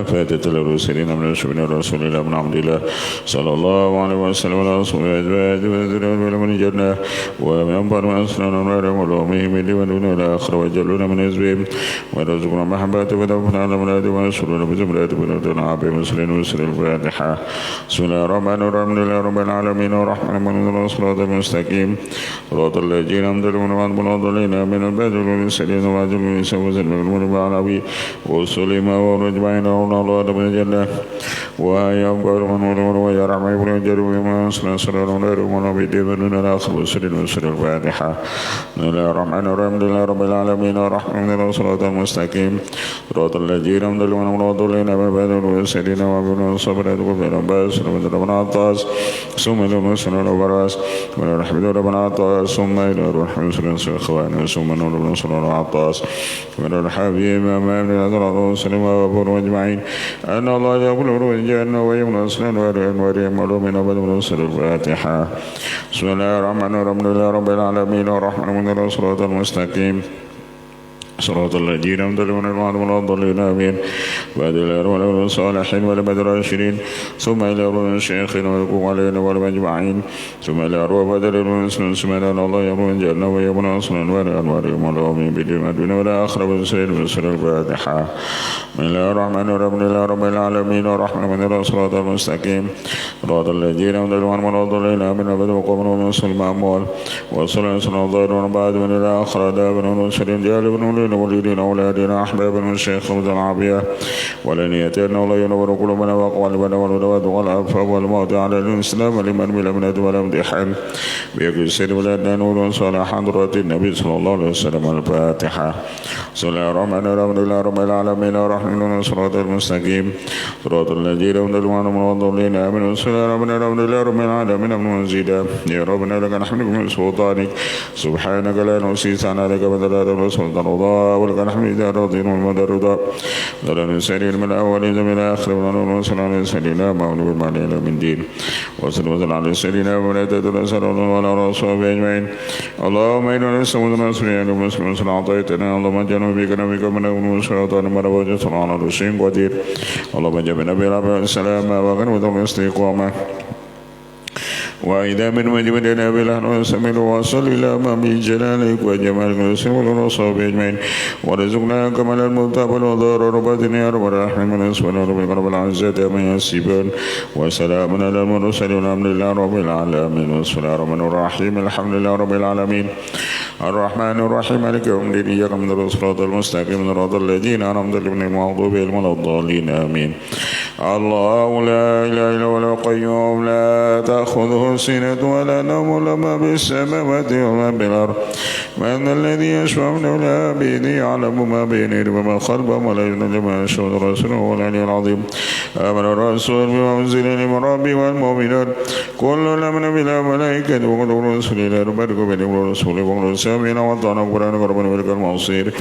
الفاتحة للرسلين من الشبن رسول الله بن عبد الله صلى الله عليه وسلم على رسول أزواج وذرية من الجنة ومن أنبار من أسلام ونار ولومهم اللي ودون الآخر وجلون من حزبهم ورزقنا محبات ودفنا على مولاد ورسولنا بزمرات ونرتنا عبي مسلم وسر الفاتحة بسم الله الرحمن الرحيم لله رب العالمين الرحمن الرحيم الصراط المستقيم صراط الذين أنعمت عليهم غير المغضوب عليهم من البدر والسليم واجب يسوع المغلوب العربي وسلم ورجبين الله من الجنة ويا أبقر من ولور ويا رحمة ابن جرم ما أصلا صلى الله عليه ونبي من الآخر وسلم وسر الفاتحة بسم الله الرحمن الرحيم لله رب العالمين الرحمن الرحيم الصراط المستقيم صراط الذين أنعمت عليهم غير المغضوب عليهم من البدر والسليم وابن الصبر وابن عباس وابن ربنا عطاس ثم إلى مسلم وبراس ولا رحمة ربنا عطاس ثم إلى رحمة سلسل إخوانه ثم نور بن صلى الله عطاس ولا الحبيب أمام ابن الأزرار وسلم وابن أجمعين أن الله يقول الجنة ويمن أسنان وريم ولومن وبدر ونصر الفاتحة بسم الله الرحمن الرحيم لله رب العالمين الرحمن الرحيم الصراط المستقيم صراط الذين أنعمت عليهم غير المغضوب الضالين آمين بعد الأرواح والصالحين والبدر العشرين ثم إلى أرواح الشيخين والوقوف علينا والمجمعين ثم إلى أرواح بدر والمسلمين ثم إلى الله يقول الجنة ويبنى أصلا والأنوار والأمين بدون الدنيا ولا آخر بالسير بسر الفاتحة بسم الله الرحمن الرحيم لله رب العالمين الرحمن الرحيم الصراط المستقيم صراط الذين أنعمت عليهم غير المغضوب عليهم آمين بدر وقوم ونصر المأمول وصلى الله الظاهر وبعد من إلى آخر دابا ونصرين جالب وليدين أولادنا أحبابنا الشيخ رضا العافية ولنيتنا الله ينور قلوبنا وأقوالنا والودوات والأنفاب والموت على الإسلام لمن بالأمنة والامتحان بيكسر ولادنا نور صالح حضرة النبي صلى الله عليه وسلم الفاتحة بسم الله الرحمن الرحيم لله رب العالمين الرحمن الصراط المستقيم صراط الذين أنعمت عليهم غير الضالين آمين بسم الله الرحمن الرحيم لله رب العالمين أمن وزيدا يا ربنا لك نحمدك من سلطانك سبحانك لا نحصي ثناء عليك بدل سلطان الله ولك الحمد راضين والمدى الرضا ذلنا سرير من الأولين من الآخر ونصر على سيدنا مولى بالمعنى من دين وصل على سيدنا ولا تتنسل ولا رسول أجمعين اللهم إنا نسأل نصرنا ومسلم صلى عطيتنا اللهم جنوا بك نبيك من أول شيطان مرة صلى على رسول قدير اللهم جبنا بالعافية والسلام وغنوة والاستقامة وإذا من مجمدنا بالله نسمل وصل إلى أمام جلالك وجمالك ونسمل ونصاب أجمعين ورزقنا كمال الملتاب والضار رباتنا يا رب الرحمن سبحان ربك رب العزة عما يصفون وسلام على المرسلين والحمد لله رب العالمين بسم الله الرحمن الرحيم الحمد لله رب العالمين الرحمن الرحيم مالك يوم الدين إياك نعبد والصراط المستقيم صراط الذين أنعمت عليهم غير المغضوب عليهم ولا الضالين آمين الله لا إله إلا هو القيوم لا تأخذه سنة ولا نوم له ما بالسماوات وما بالأرض من الذي يشفع عنده لا بإذنه يعلم ما بين يديه وما خلفهم ولا يدري ما يشاء رسوله هو العلي العظيم آمن الرسول بما أنزل إليه من ربه والمؤمنون كل آمن بالله وملائكته وكتبه ورسله لا نفرق بين رسوله وكل سامعنا وأطعنا قرآن ربنا ولك المصير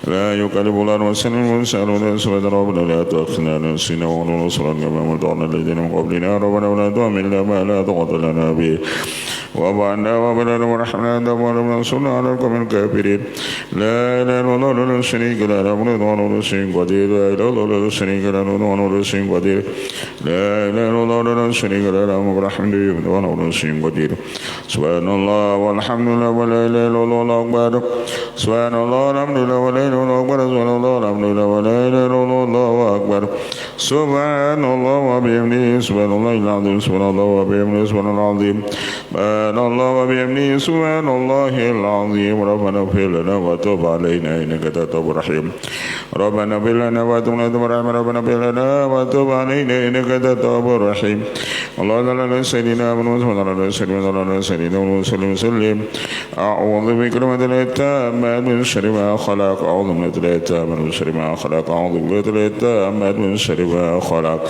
لا يكلف الله نفسا إلا وسعها سبحانه ربنا لا تؤاخذنا إن نسينا وأخطأنا وصلنا كما أمرنا الذين من قبلنا ربنا ولا تحملنا ما لا طاقة لنا به واعف عنا واغفر لنا وارحمنا أنت مولانا وانصرنا على القوم الكافرين لا إله إلا الله لا شريك له له الملك وله الشيء قدير لا إله إلا الله لا شريك له له وله الشيء قدير لا إله إلا الله لا شريك له له الملك والحمد لله وله الشيء قدير سبحان الله والحمد لله ولا إله إلا الله الله أكبر سبحان الله والحمد لله ولا إله إلا الله أكبر سبحان الله والحمد لله ولا إله إلا الله الله أكبر سبحان الله وبحمده سبحان الله العظيم سبحان الله وبحمده سبحان الله العظيم سبحان الله وبحمده سبحان الله العظيم ربنا اغفر لنا وتب علينا إنك أنت التواب الرحيم ربنا اغفر لنا وتب علينا ربنا اغفر لنا وتب علينا إنك أنت التواب الرحيم اللهم صل على سيدنا محمد وعلى آله سيدنا وسلم أعوذ بكلمة التامة من شر ما خلق أعوذ بكلمة التامة من شر ما خلق أعوذ بكلمة التامة من شر ما خلق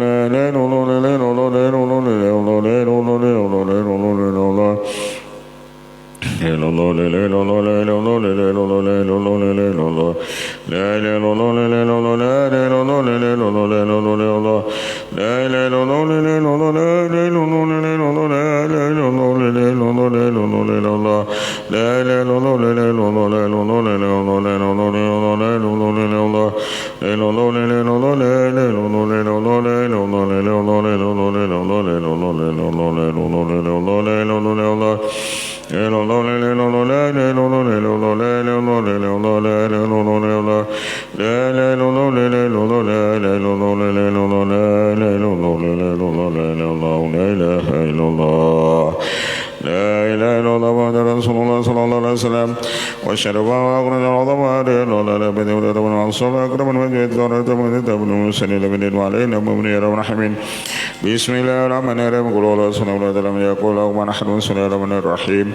بسم الله الرحمن الرحيم قل والله صلى الله عليه وسلم يقول لهم أحد بسم الله الرحمن الرحيم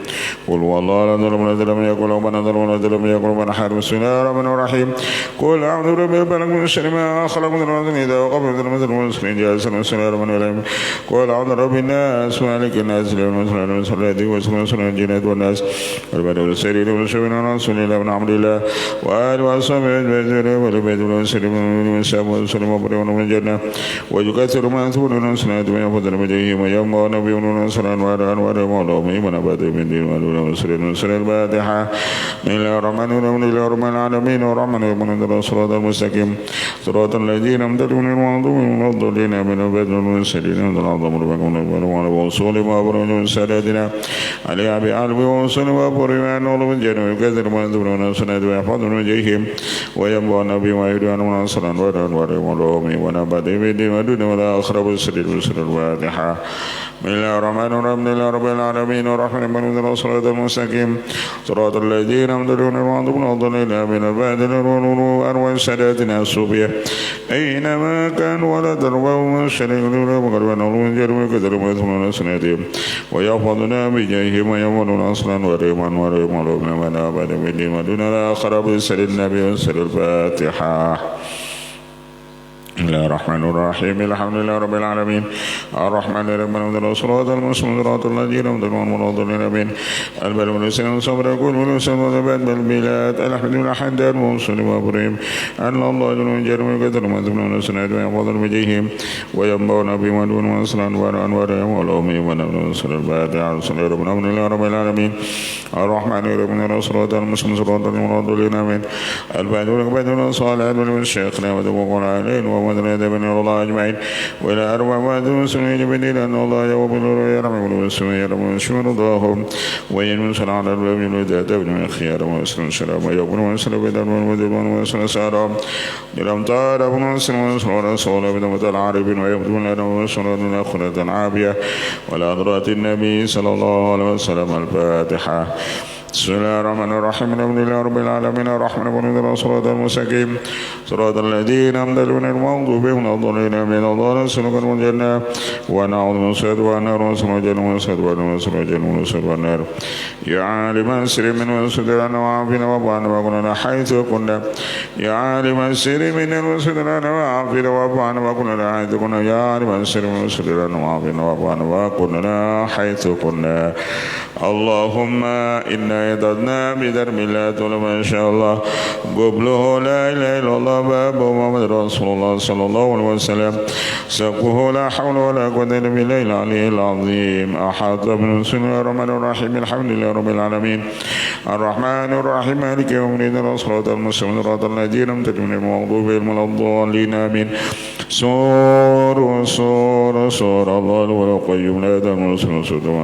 قل والله لا نظلم نظلم يقول لهم نظلم نظلم يقول من أحد بسم الله الرحمن الرحيم قل أعوذ برب الفلق من شر ما خلق من الأرض إذا وقف مثل مثل المسلمين جالسا بسم الله الرحمن الرحيم قل أعوذ برب الناس مالك الناس إله الناس الذي وسلم سنة الجنات والناس والبدر والسرير والشبين والرسول الله بن عبد الله وآل وأصحابه أجمعين والبيت والسلم والسلام والسلم وبرئ من الجنة ويكثر ما يثبتون سنة ويفضل بجيه ويوم ونبي ونصر وعلى أنوار مولومي ونبات من دين ونسر الفاتحة بسم الله الرحمن الرحيم لله رب العالمين الرحمن الرحيم الصراط المستقيم صراط الذين أنعمت عليهم غير الضالين من البدر والسرين والعظم ربكم وعلى وصول وأبرج ساداتنا علي أبي علوي وصول وأبرج ونور من جنة ويكثر ما يثبتون سنة ويحفظ من جيهم ويوم النبي ويدعون ونصر وعلى أنوار مولومي ونبات من دين ودون ولا أخرب السرير الفاتحة بسم الله الرحمن الرحيم لله رب العالمين الرحمن الرحيم الصراط المستقيم صراط الذين أنعمت عليهم الضالين من الباطل وأرواح ساداتنا الصوفية أينما كانوا ولا تروا الشريك ولا مقربا من جرم كثر ما يثمون سنتهم ويحفظنا بجاههم ويمنون أصلا وريما وريما من أبدا من دين ودون الآخر بسر النبي وسر الفاتحة Bismillahirrahmanirrahim. Alhamdulillahirabbil alamin. Arrahmanirrahim. Maliki siratal mustaqim siratal ladzina an'amta 'alaihim. Al-balil lisan sabra kul wal sabat bal bilad. Alhamdulillah hamdan wa sallallahu alaihi wa sallam. Jarmu qadar madhun sanad wa yaqul bijihim wa yambuna bi madun wa salan wa anwar wa lawmi wa nabun sallallahu alhamdulillahirabbil alamin. Arrahmanirrahim. Siratal mustaqim siratal ladzina an'amta 'alaihim. Al-balil qadar salat wal syaykh wa qul ومدرد بن الله أجمعين وإلى أربع وادم سنين بدين أن الله يوم يرحم والسماء يرحم ويشمل رضاهم وين سلام على الرب ذات ابن الخيار وسلم سلام يوم وسلم بدر ومدر وسلم سلام لم تار ابن وسلم رسول بدر العرب ويبدو لنا وسلم الآخرة عابية ولا أدرات النبي صلى الله عليه وسلم. الفاتحة. بسم الله الرحمن الرحيم. الحمد لله رب العالمين الرحمن الرحيم صراط المستقيم صراط الذين أنعمت عليهم غير المغضوب عليهم ولا الضالين آمين. اللهم صل على الجنة ونعوذ من الشر والنار ونسأل الجنة ونسأل الجنة ونسأل النار. يا عالم السر من وسدرنا وعافنا وابعنا وكلنا حيث كنا. يا عالم السر من وسدرنا وعافنا وابعنا وكلنا حيث كنا. يا عالم السر من وسدرنا وعافنا وابعنا وكلنا حيث كنا. اللهم إنا يددنا بدرب الله تعالى ما شاء الله قبله لا إله إلا الله باب محمد رسول الله صلى الله عليه وسلم سقه لا حول ولا قوة إلا بالله العلي العظيم. أحد بن بسم الله الرحمن الرحيم. الحمد لله رب العالمين الرحمن الرحيم مالك يوم الدين الصراط المستقيم صراط الذين أنعمت عليهم غير المغضوب عليهم ولا الضالين آمين. صور الله ولا قيوم لا تموت سنة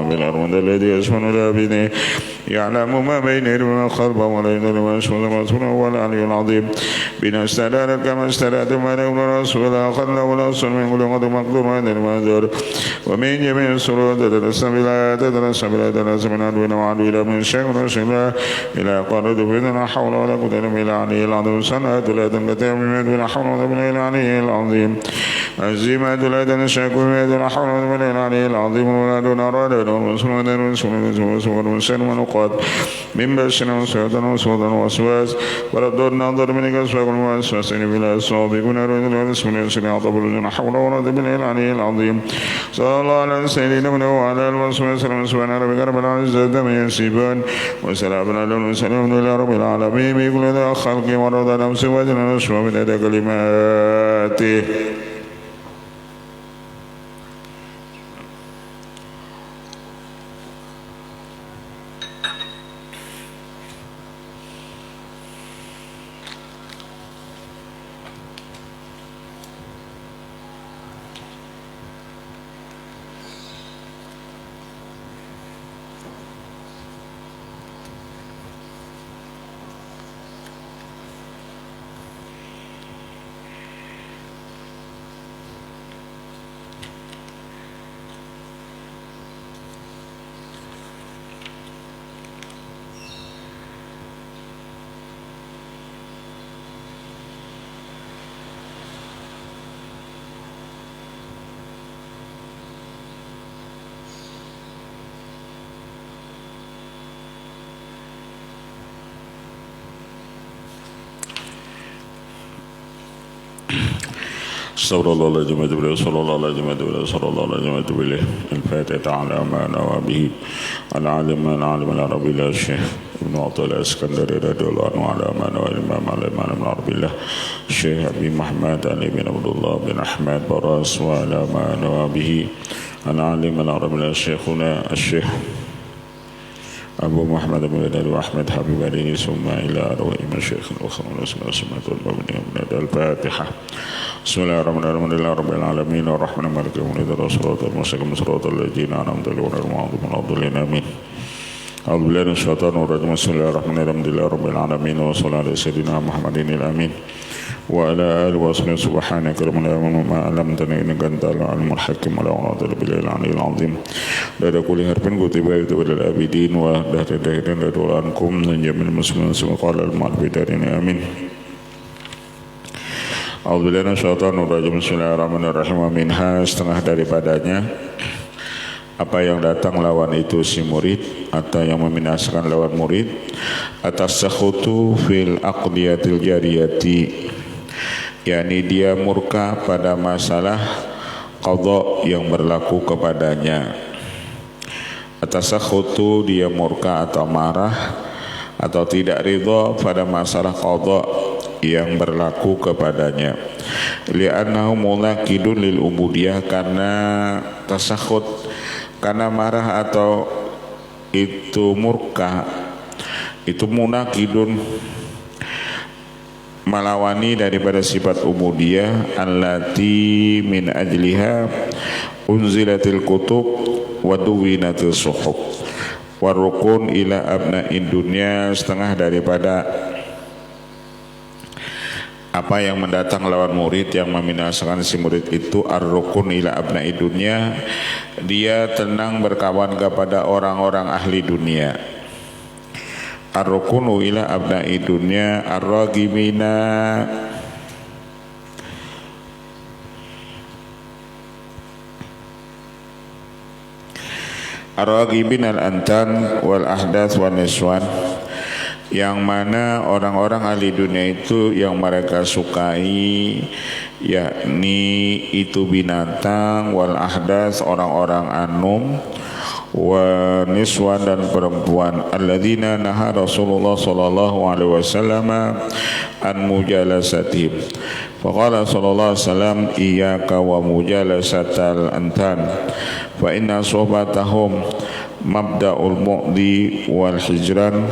بالأرض الذي يسمن العابدين يعلم ما بين يديه وما خلفه ولا يدري ما يسمن رسوله هو العلي العظيم. بنا استدار كما استدارت ما له رسول آخر له رسول من كل قدر مقدور وهذا المنذر ومن جميع السرور تدرس من عدونا وعدونا من شيء رسول الله إلى قرد بنا حول ولا قوة إلا بالله العلي العظيم. صلاة لا تنقطع بلا حول ولا قوة إلا العلي العظيم. الزمات لا تنشأ بلا حول ولا قوة إلا العلي العظيم. ولا دون أراد ورسول ونقاد من بشر وسيطان وسوطان وسواس وردود نظر منك أسواق وأسواسين بلا أصاب كنا رجل ورسم الرسل عطب لنا حول ولا قوة إلا العلي العظيم. صلى الله على سيدنا وعلى آله وصحبه وسلم. سبحان ربك رب العزة عما يصفون وسلام على المرسلين إلى رب العالمين بكل ذا خلق ورضا نفسه وجل نشوى من كلماته. صلى الله عليه وسلم صلى الله عليه وسلم صلى الله عليه وسلم. الفاتحة على ما نوى به العالم العربي الله الشيخ ابن عطاء الاسكندري رضي الله عنه على ما نوى الإمام العربي الله الشيخ أبي محمد علي بن عبد الله بن أحمد براس وعلى ما نوى به العالم العربي الله شيخنا الشيخ أبو محمد بن بدر وأحمد حبيب عليه ثم إلى أرواح مشايخ الأخرى والسماء والبابين. الفاتحة. بسم الله الرحمن الرحيم. الحمد لله رب العالمين الرحمن المالك يوم الدين الصراط المستقيم صراط الذين أنعمت عليهم غير المغضوب عليهم آمين. أعوذ بالله من الشيطان الرجيم. بسم الله الرحمن الرحيم. الحمد لله رب العالمين وصلى على سيدنا محمد الأمين وعلى آله وصحبه. سبحانك ربنا ما علمتنا إنك أنت العليم الحكيم ولا أعوذ بالله العلي العظيم. dari kulli harfin kutiba itu bil abidin wa dahdahin radulанkum menjamin muslimin semoga al-malfidarin amin. A'udzubillahi minasyaitonir rajim. Bismillahirrahmanirrahim. Minha setengah daripadanya apa yang datang lawan itu si murid atau yang membinasakan lawan murid atas sakhutu fil aqdiyatil jariyati yakni dia murka pada masalah qadha yang berlaku kepadanya. Atasakhutu, dia murka atau marah atau tidak ridha pada masalah qadha yang berlaku kepadanya. Li'annahu mulaqidun lil ubudiyah, karena tasakhut, karena marah atau itu murka itu munaqidun, malawani daripada sifat ubudiyah allati min ajliha unzilatil kutub wa duwinatil suhuf warukun ila abna'id dunya, setengah daripada apa yang mendatang lawan murid yang membinasakan si murid itu. Ar-rukun ila abna'id dunya, dia tenang berkawan kepada orang-orang ahli dunia. Ar-rukunu ila abna'id dunya ar-ragimina ar-ragibin al-antan wal ahdath wal niswan, yang mana orang-orang ahli dunia itu yang mereka sukai yakni itu binatang, wal ahdath orang-orang anum, wa niswan dan perempuan. Alladzina naha Rasulullah sallallahu alaihi wasallam an mujalasatihim. Faqala sallallahu alaihi wasallam iyyaka wa mujalasatal antan fa inna sohbatahum mabda'ul mu'di wal hijran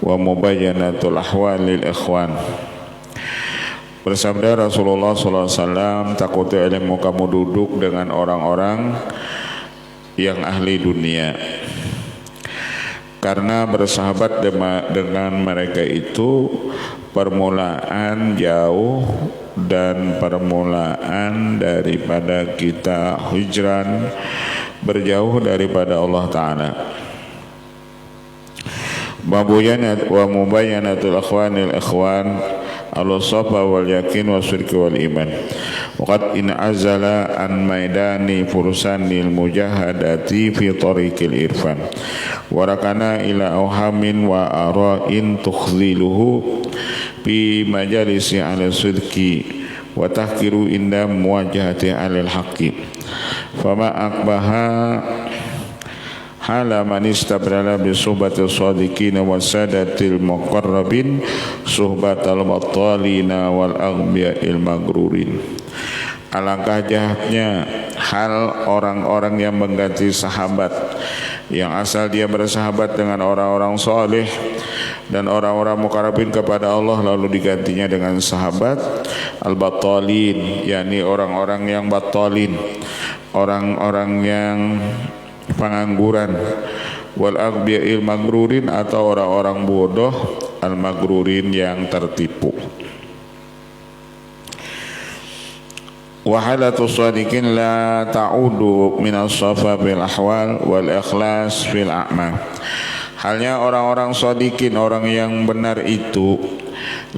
wa mubayyanatul ahwal lil ikhwan. Bersabda Rasulullah SAW, takutnya ilmu kamu duduk dengan orang-orang yang ahli dunia, karena bersahabat dengan mereka itu permulaan jauh dan permulaan daripada kita hijran, berjauh daripada Allah Ta'ala. Wa mubayyanatul akhwanil ikhwan al-safa wal yakin wa syirki wal iman. Waqad in azala an maidani fursanil mujahadati fi tariqil irfan wa rakana ila awhamin wa ara'in tukhziluhu fi majalisi ala sidqi wa tahkiru inda muwajahati alil haqqi. Fama akbaha hala man istabrala bi suhbatil shadiqin wa sadatil muqarrabin suhbatal battalina wal aghbiya'il magrurin. Alangkah jahatnya hal orang-orang yang mengganti sahabat, yang asal dia bersahabat dengan orang-orang soleh dan orang-orang muqarrabin kepada Allah, lalu digantinya dengan sahabat al-battalin, yakni orang-orang yang battalin, orang-orang yang pengangguran, wal aghbiya'il magrurin, atau orang-orang bodoh al magrurin yang tertipu. Wa halatu shadiqin la ta'udu minas safa bil ahwal wal ikhlas fil a'mal. Halnya orang-orang shadiqin, orang yang benar itu,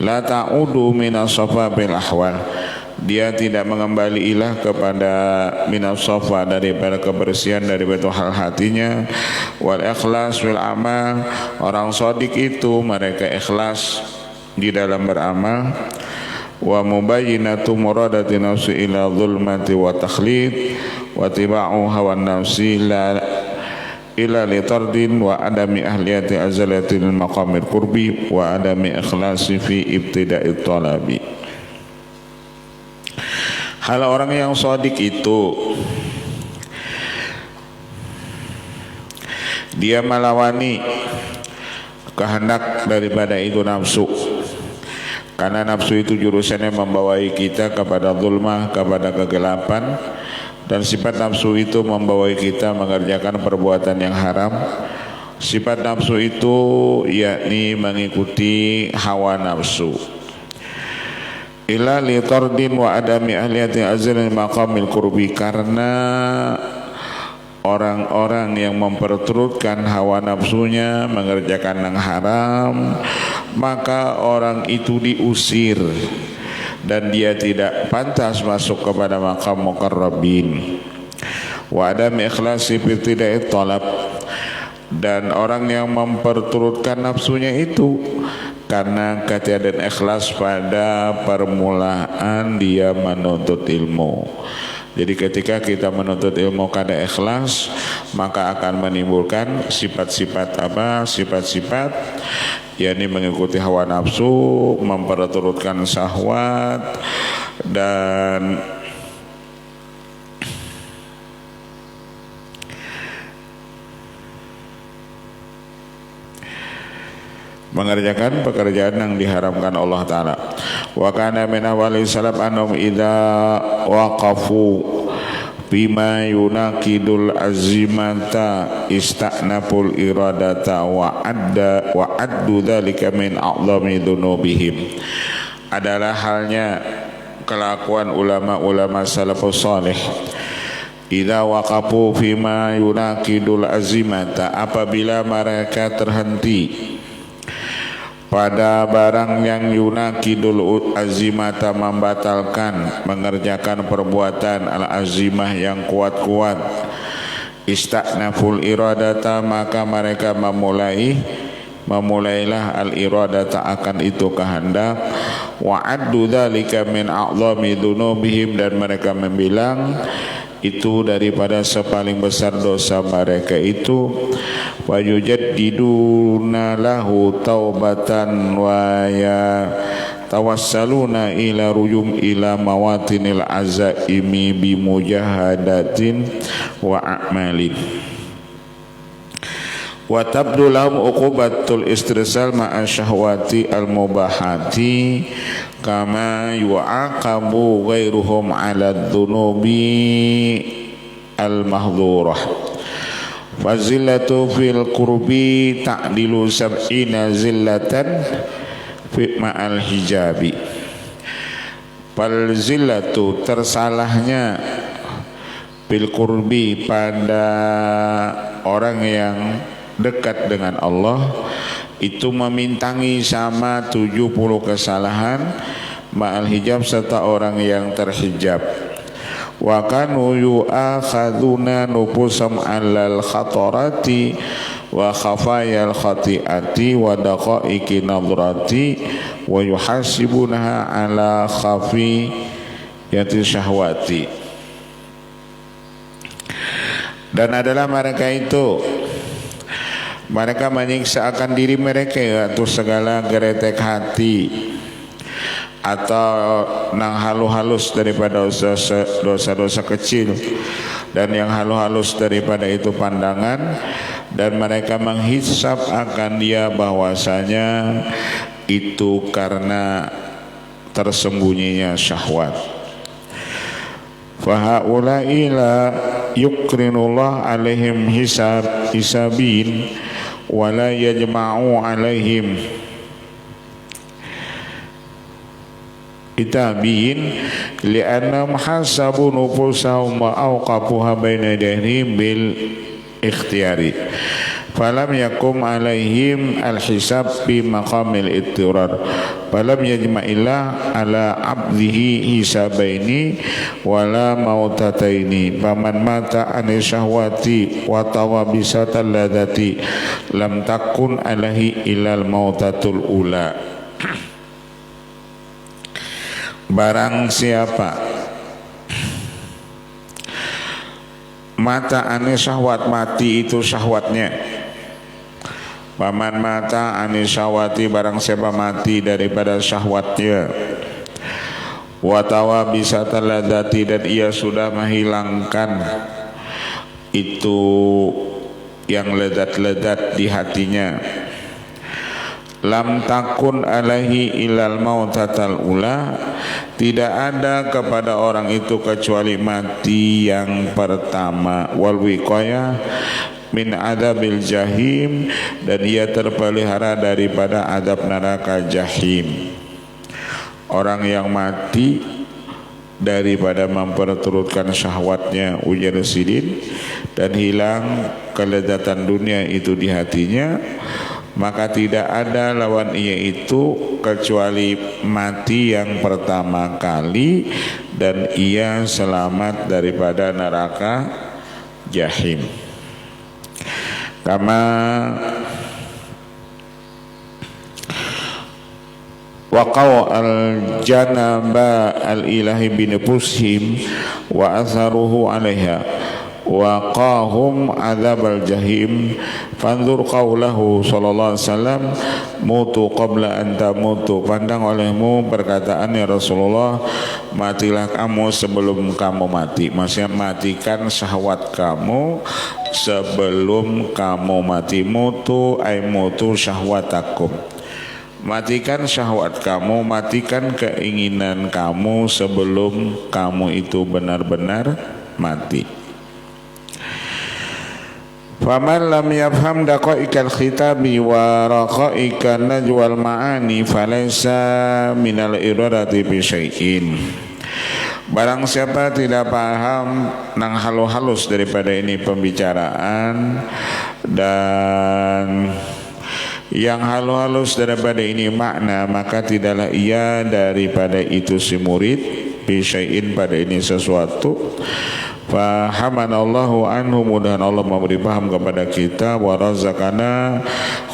la ta'udu minas safa bil ahwal, dia tidak mengembali ilah kepada minas safa, daripada kebersihan daripada hal hatinya, wal ikhlas fil amal, orang shadiq itu mereka ikhlas di dalam beramal, wa mubayyinatu muradati nafsi ila zulmati wa takhlid wa tiba'u hawa nafsi ila litardin wa adami ahliyati azalatil maqamil qurbi wa adami ikhlasi fi ibtida'it talabi. Hal orang yang shadiq itu, dia melawani kehendak daripada itu nafsu, karena nafsu itu jurusannya membawai kita kepada zulmah, kepada kegelapan, dan sifat nafsu itu membawai kita mengerjakan perbuatan yang haram. Sifat nafsu itu yakni mengikuti hawa nafsu. Ila li tardin wa adami ahliyati azlil maqamil qurbi, karena orang-orang yang memperturutkan hawa nafsunya mengerjakan yang haram, maka orang itu diusir dan dia tidak pantas masuk kepada maqam muqarrabin. Wa adami ikhlasi fi ibtida'it talab, dan orang yang memperturutkan nafsunya itu karena ketiadaan ikhlas pada permulaan dia menuntut ilmu. Jadi ketika kita menuntut ilmu kada ikhlas, maka akan menimbulkan sifat-sifat apa? Sifat-sifat yakni mengikuti hawa nafsu, memperturutkan syahwat, dan mengerjakan pekerjaan yang diharamkan Allah Ta'ala. Wa kana min awali salaf annahum idza waqafu bima yunaqidul azimata istanaful iradata wa addu dzalika min a'zami dzunubihim. Adalah halnya kelakuan ulama-ulama salafus saleh. Idza waqafu bima yunaqidul azimata, apabila mereka terhenti pada barang yang yunaqidul azimata, membatalkan mengerjakan perbuatan al-azimah yang kuat-kuat, istanaful iradata, maka mereka memulailah al-iradata akan itu kehendak, wa addu dzalika min a'zami dzunubihim, dan mereka membilang itu daripada sepaling besar dosa mereka itu, wa yujaddiduna lahu taubatan wa ya tawassaluna ila rujum ila mawatinil azaimi bi mujahadatin wa a'malin wa tabdu lahum uqubatul istirsal ma'a syahwati al-mubahati kama yu'aqabu ghairuhum 'ala dhunubi al-mahdhurah. Fazillatu fil qurbi ta'dilu sab'ina zillatan fi ma'al hijabi. Fal zillatu, tersalahnya, fil qurbi, pada orang yang dekat dengan Allah itu memintangi sama 70 kesalahan ma'al hijab, serta orang yang terhijab. Wa kanu yu'akhaduna nufusam 'alal khatarati wa khafayal khati'ati wa daqa'iqi nadrati wa yuhasibunaha 'ala khafiyati syahwati. Dan adalah mereka itu, mereka menyiksa akan diri mereka yaitu segala geretek hati atau nang halus-halus daripada dosa-dosa kecil, dan yang halus-halus daripada itu pandangan, dan mereka menghisap akan dia bahwasanya itu karena tersembunyinya syahwat. Fahaula'i la yukrinullah alaihim hisabin wala yajma'u alaihim itabin li'annam hasabu nufusahum wa awqafuha baina yahdihim bil ikhtiyari falam yakum alaihim al-hisab bi maqamil ittirar falam yajma'illah ala abdihi hisabaini wala mautataini faman mata ani syahwati wa tawabisatal ladati lam takun alaihi ilal mautatul ula. Barang siapa mata ane syahwat, mati itu syahwatnya. Paman mata ane syahwati, barang siapa mati daripada syahwatnya. Watawa bisa taladati, dan ia sudah menghilangkan itu yang ledat-ledat di hatinya. Lam takun alaihi ilal mautatal ula, tidak ada kepada orang itu kecuali mati yang pertama. Wal wiqayah min adabil jahim, dan ia terpelihara daripada adab neraka jahim. Orang yang mati daripada memperturutkan syahwatnya ujar sidin, dan hilang kelezatan dunia itu di hatinya, maka tidak ada lawan ia itu kecuali mati yang pertama kali, dan ia selamat daripada neraka jahim. Kama waqaw al-janaba al-ilahi binufusihim wa atharuhu alaiha waqahum adzabal jahim fanzur qaulahu sallallahu alaihi wasallam mutu qabla an tamutu, pandang olehmu perkataannya Rasulullah, matilah kamu sebelum kamu mati. Maksudnya matikan syahwat kamu sebelum kamu mati. Mutu ay mutu syahwatakum, matikan syahwat kamu, matikan keinginan kamu sebelum kamu itu benar-benar mati. Faman lam yafham daqa'iqal khitabi wa raqa'iqan najwal ma'ani falaysa minal iradati bi syai'in. Barang siapa tidak paham nang halus-halus daripada ini pembicaraan, dan yang halus-halus daripada ini makna, maka tidaklah ia daripada itu si murid bi syai'in pada ini sesuatu. Fahamanallahu anhu, mudahan Allah memberi paham kepada kita, wa razaqana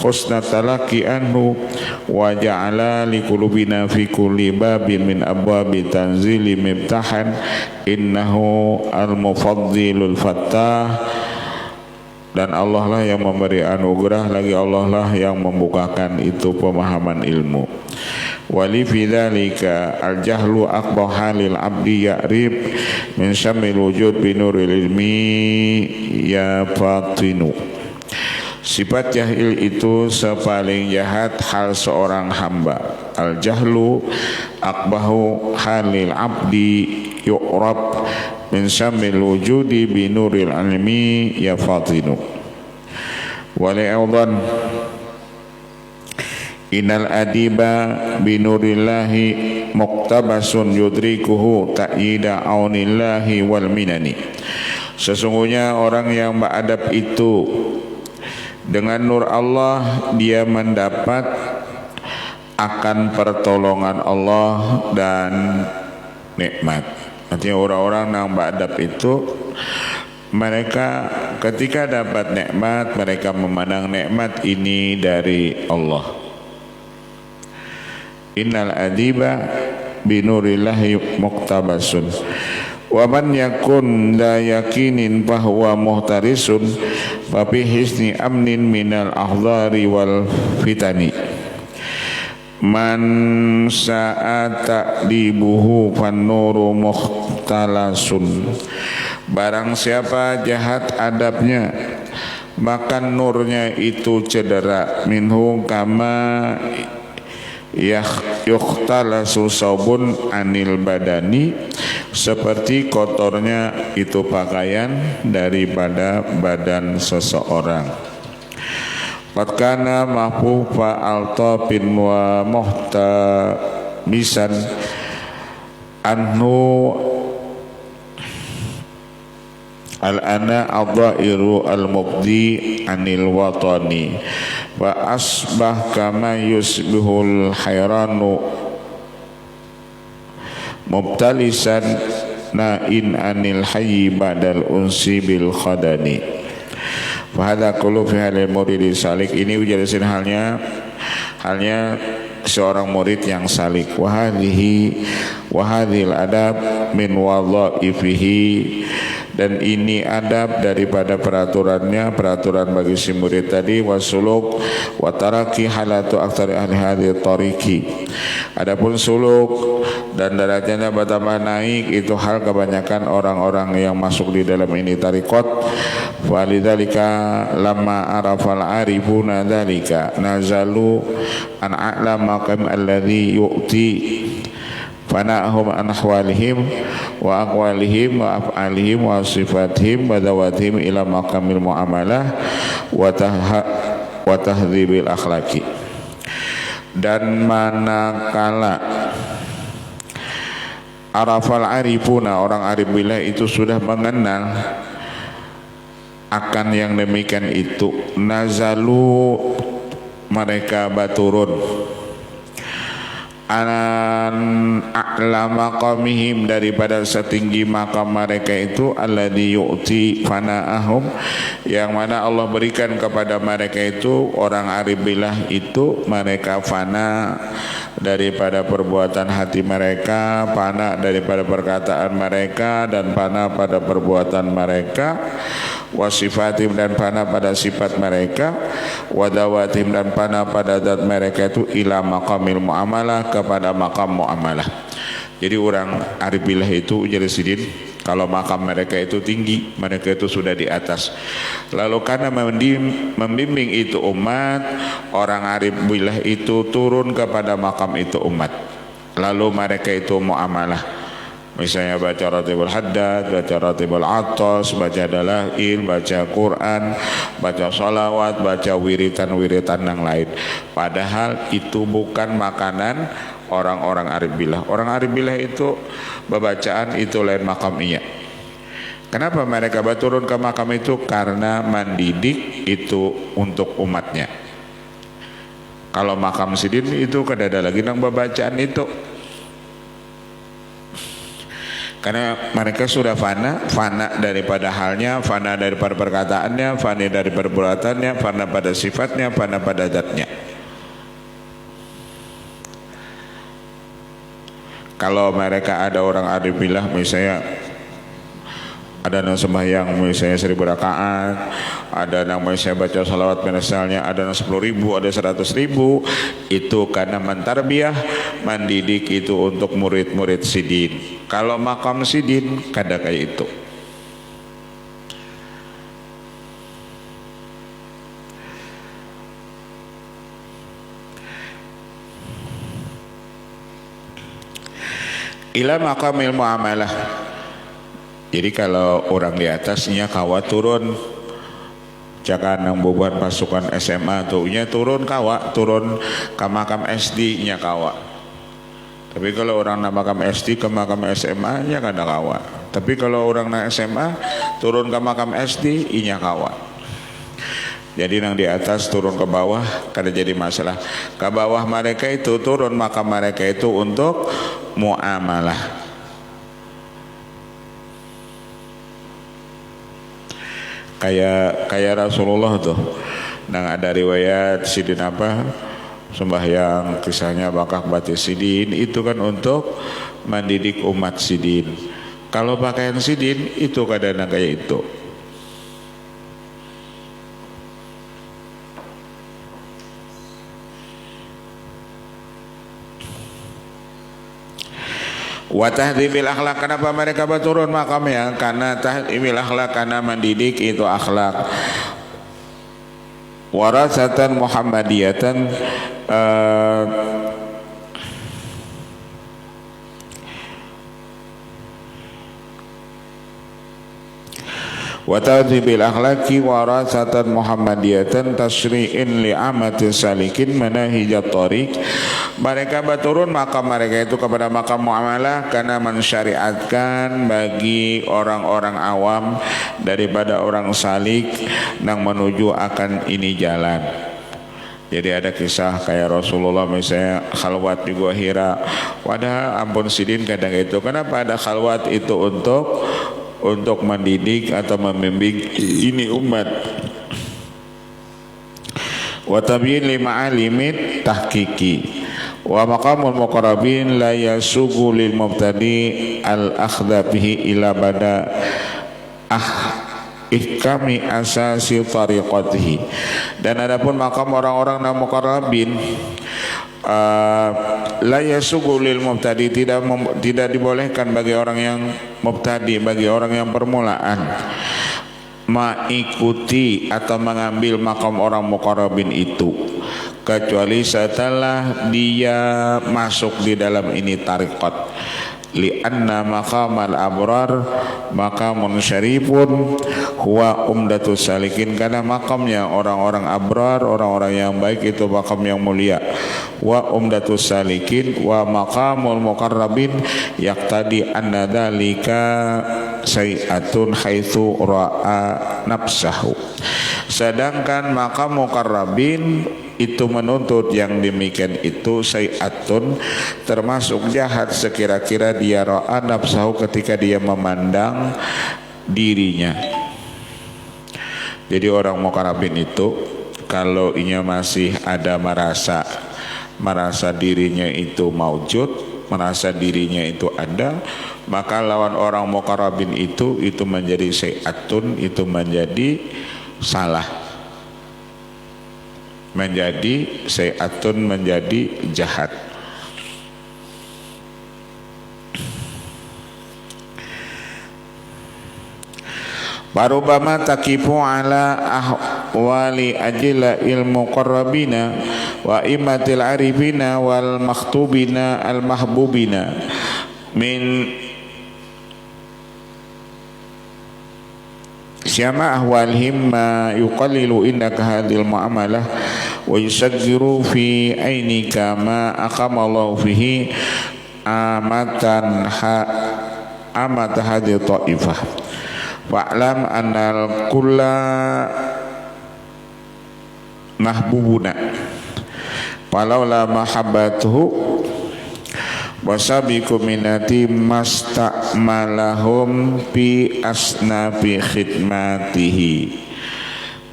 husnat talaqi anhu wa ja'ala liqulubina fi kulli babin min abwabi tanzili miftahan innahu al-mufaddilul fattah. Dan Allah lah yang memberi anugerah, lagi Allah lah yang membukakan itu pemahaman ilmu. Wali fi dzalika al-jahlu aqbah halil abdi ya'rib min syamil wujud binuril ilmi ya fatinu. Sifat jahil itu sepaling jahat hal seorang hamba. Al-jahlu aqbahu halil abdi yu'rab min syamil wujudi binuril ilmi ya fatinu. Wali awdan innal adiba binurillahi muqtabasun yudrikuhu ta'yida aunillahi wal minani. Sesungguhnya orang yang beradab itu dengan nur Allah dia mendapat akan pertolongan Allah dan nikmat. Artinya orang-orang yang beradab itu mereka ketika dapat nikmat mereka memandang nikmat ini dari Allah. Innal adiba binurillahi muqtabasun wa man yakun la yakinin bahwa muhtarisun fa bi hisni amnin minal ahdari wal fitani. Man sa'ata dibuhu fannuru muhtalasun. Barang siapa jahat adabnya maka nurnya itu cedera. Minhu kama yukhtalasu saubun anil badani, seperti kotornya itu pakaian daripada badan seseorang. Qad kana mahfufa altafin wa muhtamisan anhu al-ana adhairu al-mubdi anil watani wa asbah kama yusbihul hayranu mubtalisan na'in anil hayyi ba'dal unsi bil khadani. Fahadha kullu fi halil muridi salik. Ini ujalasin halnya seorang murid yang salik. Wahadhil adab min wadha'ifihi, dan ini adab daripada peraturannya, peraturan bagi si murid tadi. Wasuluk wa taraki halatu aktsari ahli hadhihi tariqi. Adapun suluk dan derajatnya bertambah naik itu hal kebanyakan orang-orang yang masuk di dalam ini tariqat. Walidzalika lamma arafal arifuna dzalika nazalu an a'la maqam alladhi yu'ti fana'hum an ahwalihim wa aqwalihim wa af'alihim wa sifatihim wa dawatihim ila maqamil muamalah wa tahdhibil akhlaqi. Dan manakala arafal arifuna, orang arif billah itu sudah mengenal akan yang demikian itu, nazalu mereka baturun an a'la maqamihim, daripada setinggi makam mereka itu, alladzi yu'ti fana'ahum, yang mana Allah berikan kepada mereka itu, orang arif billah itu, mereka fana daripada perbuatan hati mereka, fana daripada perkataan mereka, dan fana pada perbuatan mereka, wasifatim, dan fana pada sifat mereka, wadawatim, dan fana pada zat mereka itu, ila maqamil muamalah, kepada makam muamalah. Jadi orang arif billah itu jadi sidin, kalau makam mereka itu tinggi, mereka itu sudah di atas. Lalu karena membimbing itu umat, orang arif billah itu turun kepada makam itu umat. Lalu mereka itu muamalah, misalnya baca ratibul haddad, baca ratibul atas, baca dalail, baca Quran, baca sholawat, baca wiritan-wiritan yang lain. Padahal itu bukan makanan orang-orang arif billah. Orang arif billah itu bacaan itu lain makamnya. Kenapa mereka turun ke makam itu? Karena mendidik itu untuk umatnya. Kalau makam sidin itu kada ada lagi nang bacaan itu. Karena mereka sudah fana daripada halnya, fana daripada perkataannya, fana dari perbuatannya, fana pada sifatnya, fana pada zatnya. Kalau mereka ada orang arif billah, misalnya ada yang sembahyang misalnya 1000 rakaat, ada yang misalnya baca salawat misalnya ada yang 10.000, ada 100.000, itu karena mentarbiyah, mendidik itu untuk murid-murid sidin. Kalau makam sidin kada kayak itu. Ila maqamil muamalah. Jadi kalau orang di atasnya kawa turun, jangan yang buat pasukan SMA tuh nya turun kawa, turun ke makam SD nya kawa. Tapi kalau orang nak makam SD ke makam SMA nya kada kawa. Tapi kalau orang nak SMA turun ke makam SD inya kawa. Jadi yang di atas turun ke bawah kada jadi masalah. Ke bawah mereka itu turun makam mereka itu untuk muamalah. Kayak Rasulullah tuh. Nang ada riwayat sidin apa sembahyang kisahnya bakah batis sidin itu kan untuk mendidik umat sidin. Kalau pakaian sidin itu kadang kayak itu. Wa tahdhibil akhlak, kenapa mereka turun makamnya? Karena tahdhibil akhlak, karena mendidik itu akhlak. Warasatan Muhammadiyatan, wa tadhibil akhlaqi warasatan Muhammadiyatan tasri'in li'amati salikin manahijat tariq. Mereka berturun makam mereka itu kepada makam muamalah karena mensyariatkan bagi orang-orang awam daripada orang salik yang menuju akan ini jalan. Jadi ada kisah kayak Rasulullah misalnya khalwat di Gua Hira. Padahal ampun sidin kadang itu. Kenapa ada khalwat itu? Untuk mendidik atau membimbing ini umat. Wa tabyin li ma'alimit tahqiqi. Wa maqamul muqarrabin la yasugu lil mubtadi al akhdha bihi ila bada ihkami asasi tariqatihi. Dan adapun makam orang-orang yang muqarrabin la yasugu lil mubtadi, tidak dibolehkan bagi orang yang mubtadi, bagi orang yang permulaan mengikuti atau mengambil makam orang muqarrabin itu, kecuali setelah dia masuk di dalam ini tariqat. Lianna maqamal abrar maqamun syarifun huwa umdatus salikin, karena makamnya orang-orang abrar, orang-orang yang baik itu makam yang mulia. Wa umdatus salikin wa maqamul muqarrabin yaqtadi anna dzalika sayi'atun haitsu ra'a nafsahu. Sedangkan makam muqarrabin itu menuntut yang demikian itu sayatun, termasuk jahat sekira-kira dia ra'a nafsahu, ketika dia memandang dirinya. Jadi orang muqarrabin itu kalau ia masih ada merasa dirinya itu maujud, merasa dirinya itu ada, maka lawan orang muqarrabin itu menjadi sayatun, itu menjadi salah, menjadi sayatun, menjadi jahat. Barubama takifu ala ahwali ajila ilmu qarrabina wa imatil arifina wal makhtubina al mahbubina min syama ahwalihim ma yuqallilu indaka hadhil muamalah wa yusaggiru fi ainika ma aqamallahu fihi amatan hadhihi ta'ifah. Wa'lam annal kulla mahbubuna walaula mahabbatuhu wasabiqu minati masta'malahum fi asnafi khidmatihi.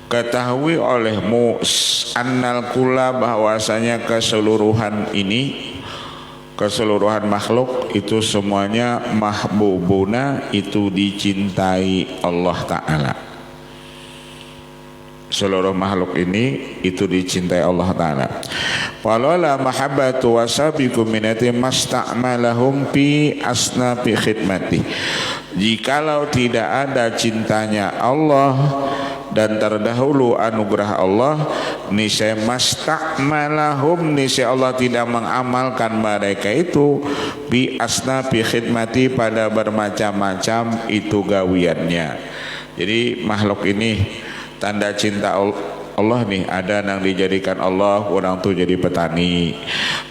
Ketahui olehmu annal kulla, bahwasanya keseluruhan ini, keseluruhan makhluk itu semuanya mahbubuna, itu dicintai Allah Ta'ala. Seluruh makhluk ini itu dicintai Allah Ta'ala. Walaula mahabbatu wasabiqu minati masta'malahum fi asnafi khidmati. Jikalau tidak ada cintanya Allah dan terdahulu anugerah Allah, niscaya masta'malahum, niscaya Allah tidak mengamalkan mereka itu bi asnafi khidmati, pada bermacam-macam itu gawiannya. Jadi makhluk ini tanda cinta Allah nih, ada yang dijadikan Allah orang tuh jadi petani,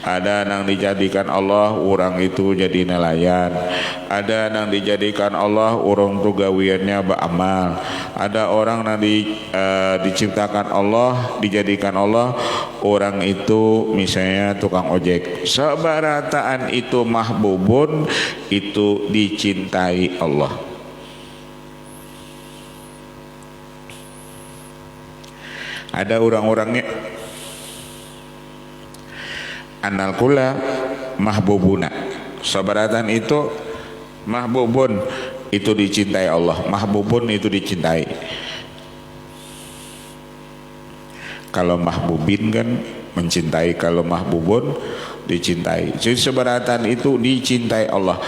ada yang dijadikan Allah orang itu jadi nelayan, ada yang dijadikan Allah orang tuh gawiannya beramal, ada orang yang diciptakan Allah, dijadikan Allah orang itu misalnya tukang ojek. Sebarataan itu mahbubun, itu dicintai Allah. Ada orang-orangnya annal kula mahbubuna, sabaratan itu mahbubun, itu dicintai Allah. Mahbubun itu dicintai. Kalau mahbubin kan mencintai, kalau mahbubun dicintai. Jadi sabaratan itu dicintai Allah.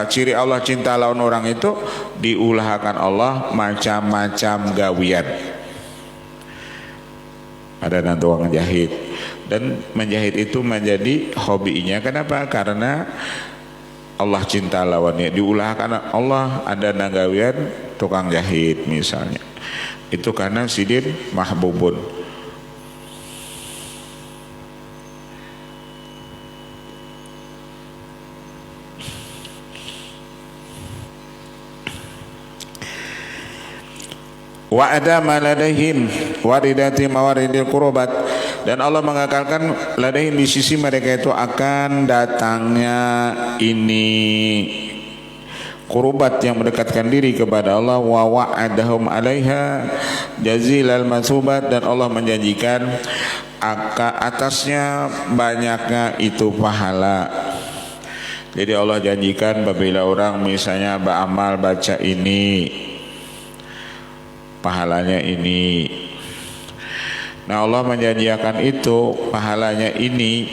Ciri Allah cinta lawan orang itu diulahkan Allah macam-macam gawian. Ada tukang jahit, dan menjahit itu menjadi hobinya. Kenapa? Karena Allah cinta lawannya, diulahkan Allah. Ada nagawian tukang jahit misalnya, itu karena sidin mahbubun. Wa adama ladaihim waridati mawaridil qurubat, dan Allah mengakalkan ladaihim, di sisi mereka itu akan datangnya ini qurubat yang mendekatkan diri kepada Allah. Wa wa'adahum alaiha jazilal masubat, dan Allah menjanjikan atasnya banyaknya itu pahala. Jadi Allah janjikan apabila orang misalnya beramal baca ini, pahalanya ini. Nah, Allah menjanjikan itu pahalanya ini.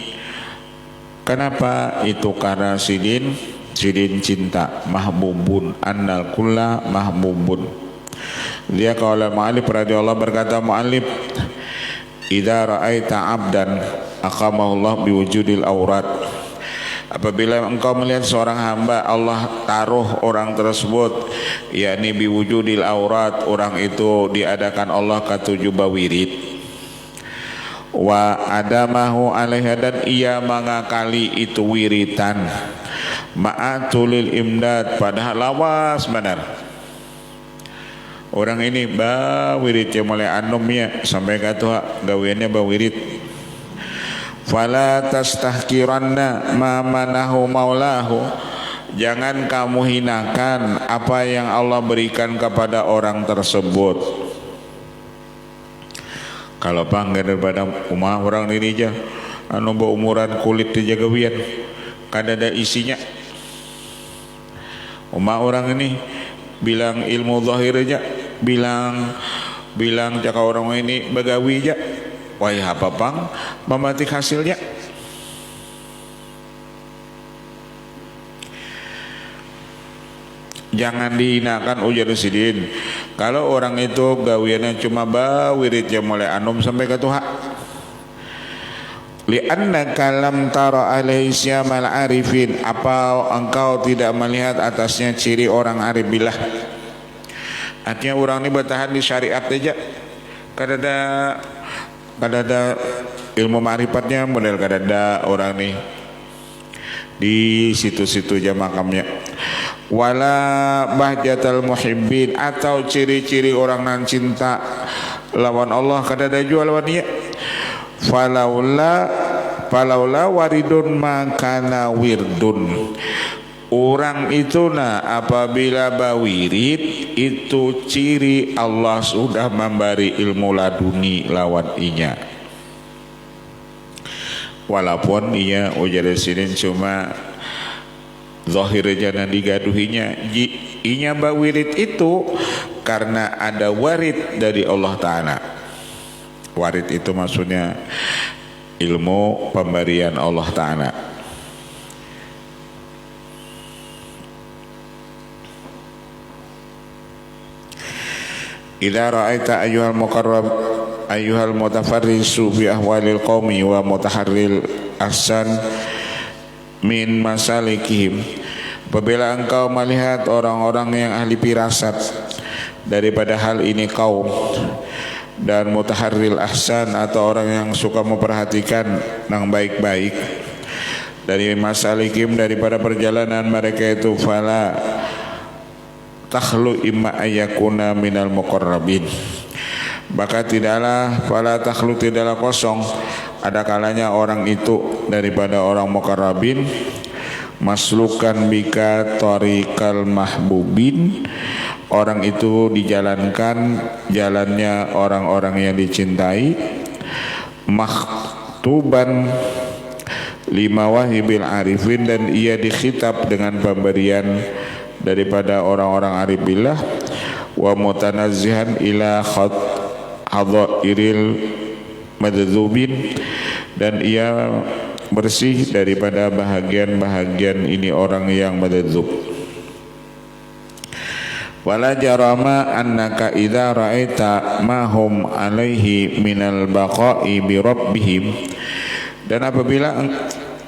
Kenapa? Itu karena sidin cinta, mahbubun, annal kulla mahbubun. Dia kalau mu'allif radhiyallahu berkata mu'allif, idza ra'aita 'abdan aqamahullah biwujudil aurat. Apabila engkau melihat seorang hamba, Allah taruh orang tersebut, yakni biwujudil aurat, orang itu diadakan Allah ketujuh wirid. Wa adamahu alaiha, dan ia mengakali itu wiritan. Ma'atulil imdad, padahal lawas benar. Orang ini bawirit ya mulai anomnya sampai kata gawiannya bawirit. Fala tastahkiranna ma manahu maulahu. Jangan kamu hinakan apa yang Allah berikan kepada orang tersebut. Kalau bangga daripada orang ini aja anu umuran kulit di jagawian kada ada isinya. Orang ini bilang ilmu zahir aja, bilang jaka orang ini bagawi aja, wah apa bang mematik hasilnya. Jangan dihinakan ujar sidin. Kalau orang itu gawiannya cuma bawirit ya mulai anum sampai ke Tuhan. Li'annaka lam tara alaihi syamal arifin. Apa engkau tidak melihat atasnya ciri orang arif billah? Artinya orang ini bertahan di syariat aja. Kada ada ilmu ma'rifatnya model kada ada orang nih di situ-situ aja makamnya. Wala bahjatal muhibbin, atau ciri-ciri orang nan cinta lawan Allah kada ada jual lawan dia. Falaula waridun makana wirdun. Orang itu apabila bawirid itu ciri Allah sudah memberi ilmu laduni lawan inya. Walaupun ia ujar sini cuma zahir aja digaduhinya, inya bawirid itu karena ada warid dari Allah Ta'ala. Warid itu maksudnya ilmu pemberian Allah Ta'ala. Idza ra'aita ayyuhal muqarrab ayyuhal mutafarrisu fi ahwalil qaumi wa mutaharril ahsan min masalikihim. Apabila engkau melihat orang-orang yang ahli firasat daripada hal ini kaum, dan mutaharril ahsan atau orang yang suka memperhatikan yang baik-baik dari masalikim daripada perjalanan mereka itu, fala takhlu imma ayakuna minal muqarrabin, maka tidaklah fala takhlu tidaklah kosong ada kalanya orang itu daripada orang muqarrabin, maslukan bika tariqal mahbubin, orang itu dijalankan jalannya orang-orang yang dicintai, maktuban lima wahibil arifin, dan ia dikhitab dengan pemberian daripada orang-orang arif billah, wa mutanazzihan ila hadhairil madzubin, dan ia bersih daripada bahagian-bahagian ini orang yang madzub. Wala jarama annaka idza ra'aita ma hum alaihi minal baqa'i bi rabbihim, dan apabila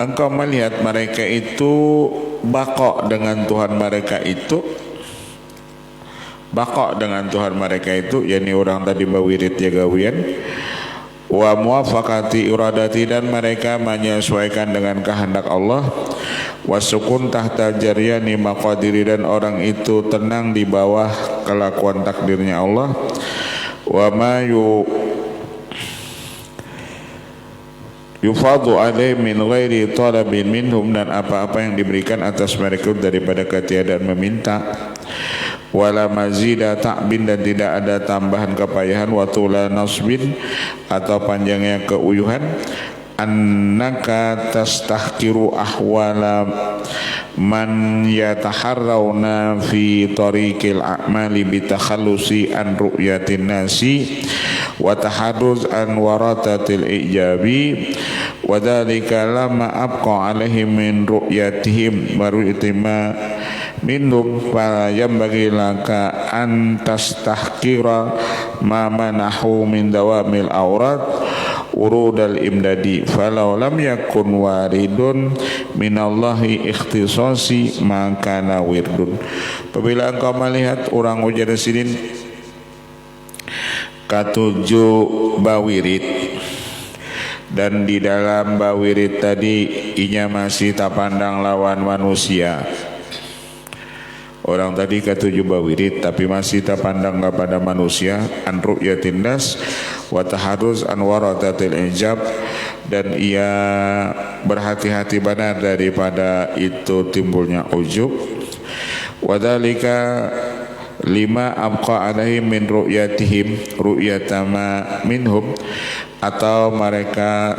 engkau melihat mereka itu baqa dengan Tuhan mereka itu, baqa dengan Tuhan mereka itu, yakni orang tadi bawirid ya gawian, wa muwafaqati iradati, dan mereka menyesuaikan dengan kehendak Allah, wasukun tahta jaryani maqadiri, dan orang itu tenang di bawah kelakuan takdirnya Allah, wa ma yufadu alaih min ghairi talabin minhum, dan apa-apa yang diberikan atas mereka daripada ketiadaan meminta, wala mazida ta'bin, dan tidak ada tambahan kepayahan, watula nasbin atau panjangnya keuyuhan, annaka tastahkiru ahwala man yataharrawna fi tariqil a'mali bitakhallusi an ru'yatin nasi wa taharruz an waratatil ijabi, wa dhalika lama abqa alaihim min ru'yatihim wa ru'yatima minhum, fala yambaghi laka an tastahkira ma manahu min dawamil aurat urudal imdadi, falau lam yakun waridun minallahi ikhtisasi maka wirdun. Apabila engkau melihat orang ujar sidin katujuh bawirid, dan di dalam bawirid tadi inya masih tak pandang lawan manusia, Orang tadi ketujuh wirid, tapi masih terpandang kepada manusia an ru'yatin nas wa taharruz an waradatil ijab, dan ia berhati-hati benar daripada itu timbulnya ujub. Wadhalika lima abqa alaihim min ru'yatihim ru'yatama minhum, atau mereka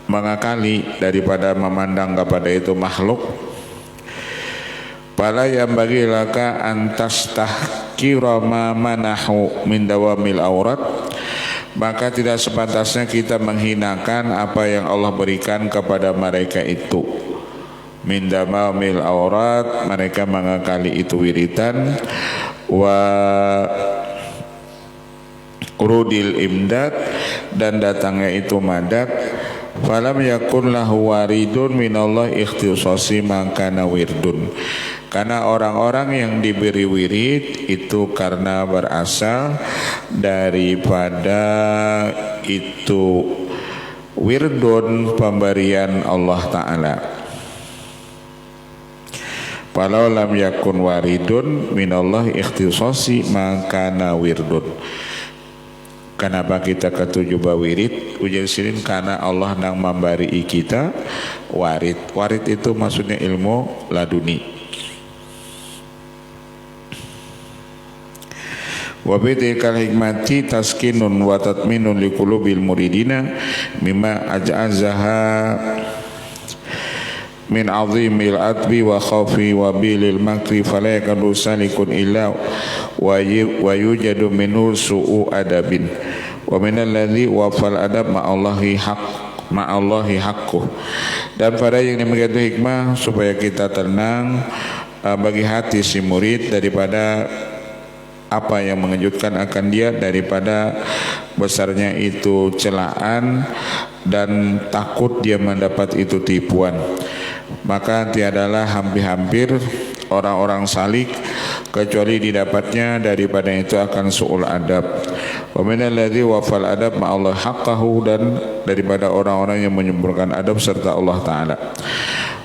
mengakali daripada memandang kepada itu makhluk. Fala yang bagi laka antas tahkira ma manahu min dawamil aurat, maka tidak sepantasnya kita menghinakan apa yang Allah berikan kepada mereka itu. Min dawamil aurat, mereka mengakali itu wiritan, wa urudil imdad, dan datangnya itu madad. Falam yakun lahu waridun minallah ikhtisasi makana wirdun, karena orang-orang yang diberi wirid itu karena berasal daripada itu wirdun, pemberian Allah Ta'ala. Walau lam yakun waridun minallah ikhtisasi makana wirdun. Kenapa kita ketujuh wirid? Ujar sirin karena Allah nang memberi kita warid. Warid itu maksudnya ilmu laduni. Wa bitikal hikmati taskinun wa tatminun liqulubil muridina mimma aj'azaha min azimil adbi wa khawfi wa bilil makri fala yakadu salikun illa wa yujadu minhu su'u adabin wa minal ladzi wafal adab ma'allahi haqqu. Dan pada yang demikian itu hikmah supaya kita tenang bagi hati si murid daripada apa yang mengejutkan akan dia, daripada besarnya itu celaan dan takut dia mendapat itu tipuan. Maka tiadalah hampir-hampir orang-orang salik kecuali didapatnya daripada itu akan su'ul adab. Wa minal ladzi wafal adab ma'allah haqqahu, dan daripada orang-orang yang menyempurnakan adab serta Allah Ta'ala.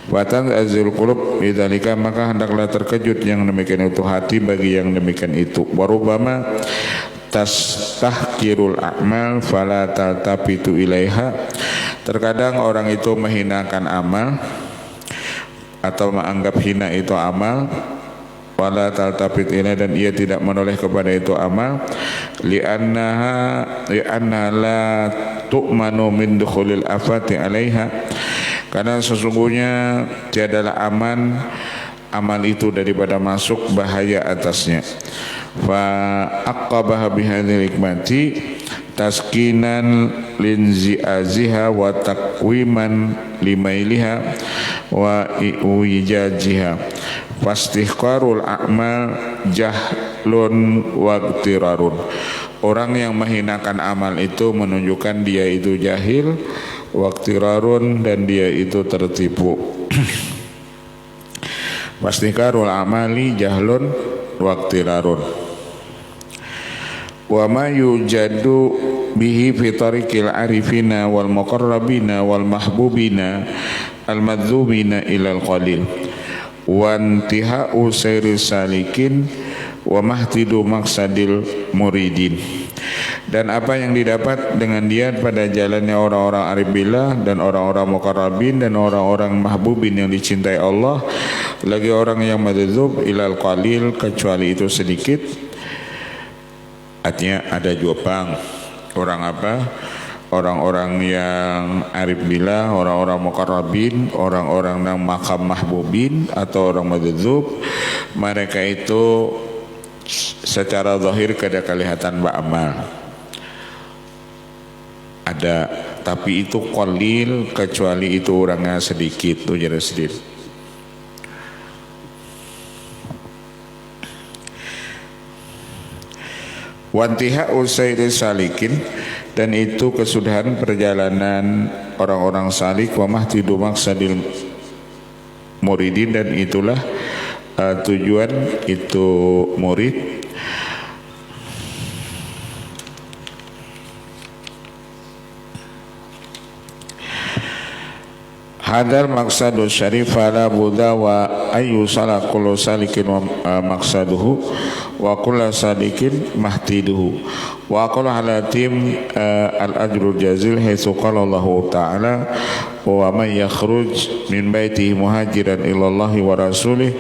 Watan azil qulub bidzalika, maka hendaklah terkejut yang demikian itu hati bagi yang demikian itu. Warubama tastahkirul a'mal fala taltafitu ilaiha, terkadang orang itu menghinakan amal atau menganggap hina itu amal, wala taltafit ilaiha, dan ia tidak menoleh kepada itu amal, li'anna la tu'manu min dukhulil afati alaiha, karena sesungguhnya tiadalah aman amal itu daripada masuk bahaya atasnya. Fa aqabaha bihadzal hikmati taskinan linzi'aziha wa taqwiman limailiha wa iwijajiha fastihqarul a'mal jahlun wa iqtirarun. Orang yang menghinakan amal itu menunjukkan dia itu jahil, waqtirarun, dan dia itu tertipu. Fastihqarul amali jahlun waqtirarun. Wa ma yujadu bihi fi tariqil arifina wal muqarrabina wal mahbubina al madzubina ilal qalil wa intihau sayris salikin wa mahtidu maqsadil muridin. Dan apa yang didapat dengan dia pada jalannya orang-orang arif billah dan orang-orang muqarrabin dan orang-orang mahbubin yang dicintai Allah, lagi orang yang madzub ilal qalil, kecuali itu sedikit. Artinya ada jopang orang apa? Orang-orang yang arif billah, orang-orang muqarrabin, orang-orang yang makam mahbubin atau orang madzub, mereka itu secara zahir kada kelihatan ba'amal ada, tapi itu qalil, kecuali itu orangnya sedikit, tuh jadi sedikit. Wantiha usairin salikin, dan itu kesudahan perjalanan orang-orang salik, wa mahtidu maqsadil muridin, dan itulah tujuan itu murid. Hadal maksadu syarif la buddha wa ayu salah kullu salikin wa maksaduhu wa kullu salikin mahtiduhu wa qala halatim al-ajrul jazil haitsu qala Allah ta'ala wa man yakhruj min baitihi muhajiran ila Allah wa rasulih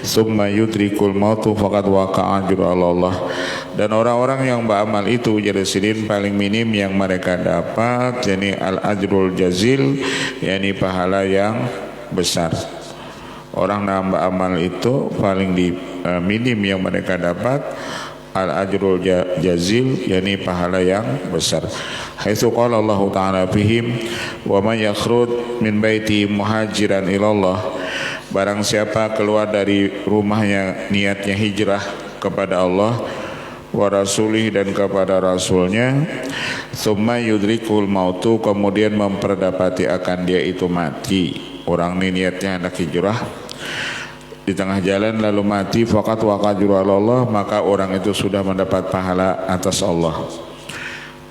thumma yudrikul mautu faqad waqa'a ajru Allah. Dan orang-orang yang beramal itu jadi sidin paling minim yang mereka dapat yakni al-ajrul jazil, yakni pahala yang besar. Orang yang beramal itu paling minim yang mereka dapat al-ajrul jazil, yakni pahala yang besar. Haitsu qala Allah ta'ala fihim wa man yakhruj min baiti muhajiran ilallah, barang siapa keluar dari rumahnya niatnya hijrah kepada Allah wa rasulih dan kepada rasulnya, summa yudrikul mautu, kemudian memperdapati akan dia itu mati. Orang ini niatnya hendak hijrah di tengah jalan lalu mati, faqad waqajru Allah, maka orang itu sudah mendapat pahala atas Allah.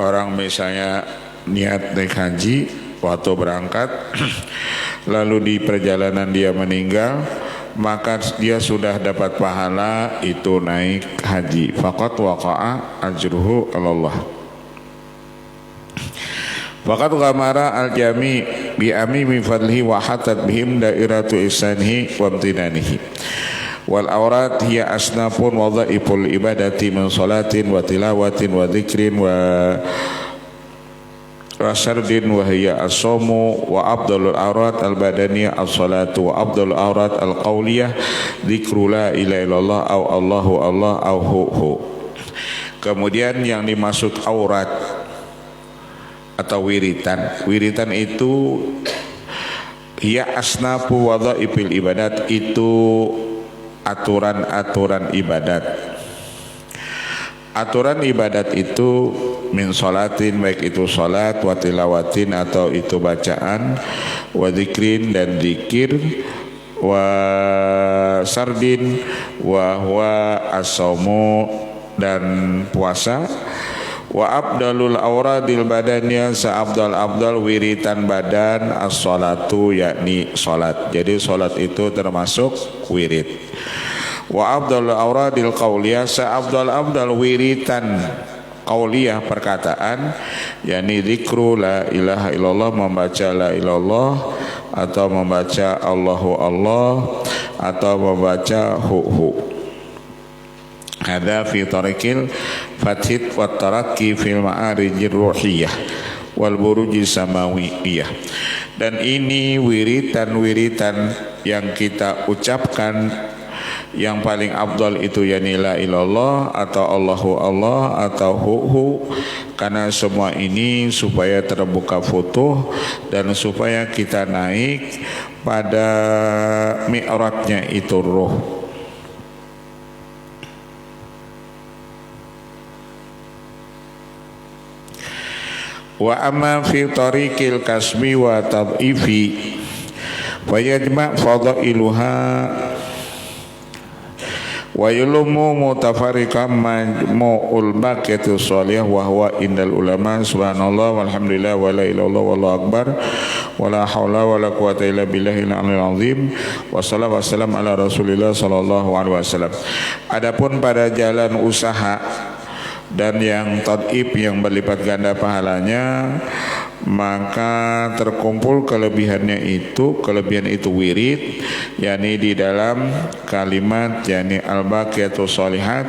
Orang misalnya niat naik haji waktu berangkat lalu di perjalanan dia meninggal, maka dia sudah dapat pahala itu naik haji. Faqad waqa'a ajruhu Allah. Faqad ghamara al-jami bi amimi fadlihi wa hatat bihim dairatu ihsanihi wa amtinanihi. Wal aurat hiya asnafun wa dhaiful ibadati min salatin wa tilawatin wa dzikrin wa rasardin wa hiya as-sawmu wa afdalul aurat al-badaniyah as-salatu wa afdalul aurat al-qawliyah dzikru la ilaha illallah au Allahu Allah au hu. Kemudian yang dimaksud aurat atau wiritan, wiritan itu hiya asnafu wa dhaifil ibadat, itu aturan-aturan ibadat. Aturan ibadat itu min sholatin, baik itu sholat, wa tilawatin atau itu bacaan, wa dzikrin dan dzikir, wa sardin wa huwa as-saumu dan puasa, wa abdalul auradil badaniyah, sa-abdal wiritan badan as-sholatu, yakni sholat. Jadi sholat itu termasuk wirid. Wa abdalul auradil qauliyah, sa-abdal wiritan qauliyah perkataan, yakni dzikru la ilaha illallah, membaca la ilallah atau membaca Allahu Allah atau membaca hu. Ada fi tariqil fathid wa tarakki fil ma'arijir ruhiyah wal buruji samawiyah. Dan ini wiritan-wiritan yang kita ucapkan yang paling afdal itu yakni la ilallah atau Allahu Allah atau hu, karena semua ini supaya terbuka futuh dan supaya kita naik pada mi'rajnya itu ruh. Wa amma fi tariqil kasbi wa tad'ifi wa yajma' fadailuha wa yulumu mutafariqan majmu'ul baqiyatu shalihah wa huwa indal ulama subhanallah walhamdulillah wa la ilaha illallah wallahu akbar wa la haula wa la quwata illa billahil aliyil azim wa sallallahu wasallam ala rasulillah sallallahu alaihi wasallam. Adapun pada jalan usaha dan yang tad'ib yang berlipat ganda pahalanya, maka terkumpul kelebihan itu wirid, yakni di dalam kalimat yakni al-baqiyatus sholihat,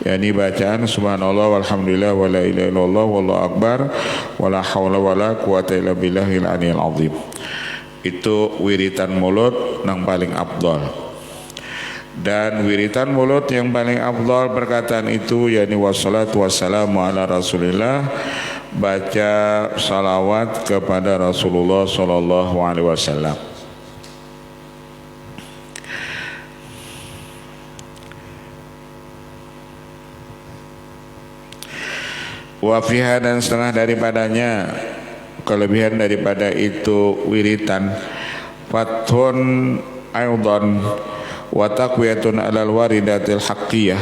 yakni bacaan subhanallah walhamdulillah wa la ilaha illallah wallahu akbar wa la haula wa la quwata illa billahil aliyil azim. Itu wiritan mulut yang paling afdal. Dan wiritan mulut yang paling afdal perkataan itu yakni wassalatu wassalamu ala rasulillah, baca salawat kepada Rasulullah sallallahu alaihi wasallam. Wa fiha, dan setengah daripadanya, kelebihan daripada itu wiritan, fathun aidan wa taqwiyatun alal waridatil haqqiyah,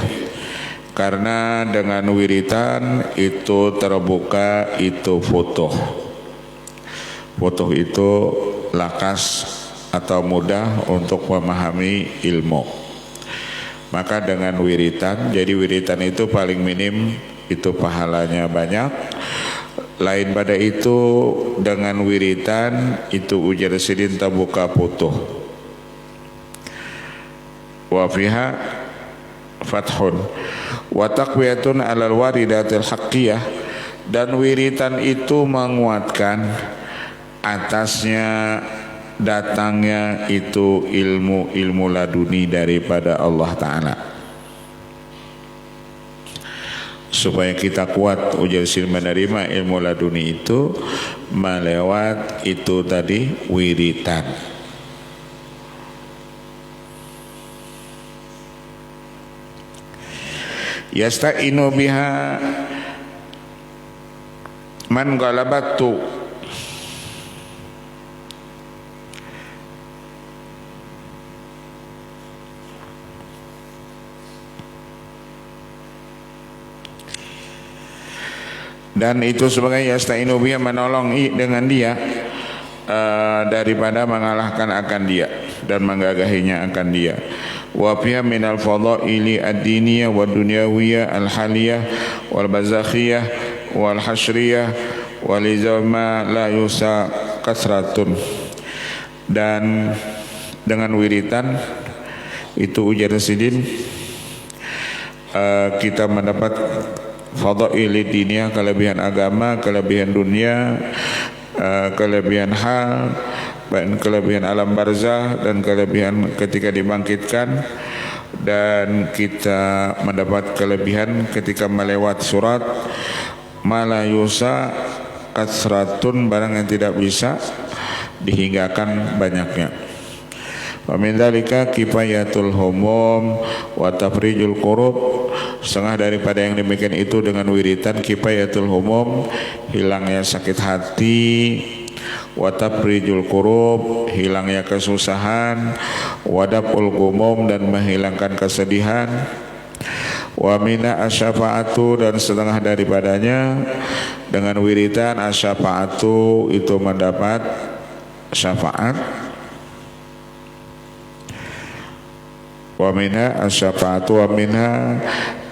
karena dengan wiritan itu terbuka itu futuh. Futuh itu lakas atau mudah untuk memahami ilmu. Maka dengan wiritan, jadi wiritan itu paling minim itu pahalanya banyak. Lain pada itu dengan wiritan itu ujar sidin tabuka futuh. Wa fiha fathun wa taqwiyatun 'alal waridatil haqqiyah, dan wiritan itu menguatkan atasnya datangnya itu ilmu laduni daripada Allah Ta'ala, supaya kita kuat ujar sir menerima ilmu laduni itu melewat itu tadi wiritan. Yasta'inu biha man galabatu, dan itu sebagai yasta'inu biha menolong dengan dia daripada mengalahkan akan dia dan menggagahinya akan dia. Wa fiha minal fadaili ad-diniyah wa dunyawiyah al-haliyah wal bazakhiyah wal hasriyah wal izama la yusa kasratun, dan dengan wiritan itu ujar sidin kita mendapat fadaili diniyah, kelebihan agama, kelebihan dunia, kelebihan hal, kelebihan alam barzah, dan kelebihan ketika dibangkitkan, dan kita mendapat kelebihan ketika melewat surat malayusa kasratun, barang yang tidak bisa dihinggakan banyaknya. Wa min dzalika kifayatul humum wa tafrijul qurub, setengah daripada yang demikian itu dengan wiritan kifayatul humum, hilangnya sakit hati, wa tafrijul qurub, hilangnya kesusahan, wadaful gumum, dan menghilangkan kesedihan, wa mina asyafaatu, dan setengah daripadanya dengan wiritan asyafaatu itu mendapat syafaat, wa minha asyafaatu wa minha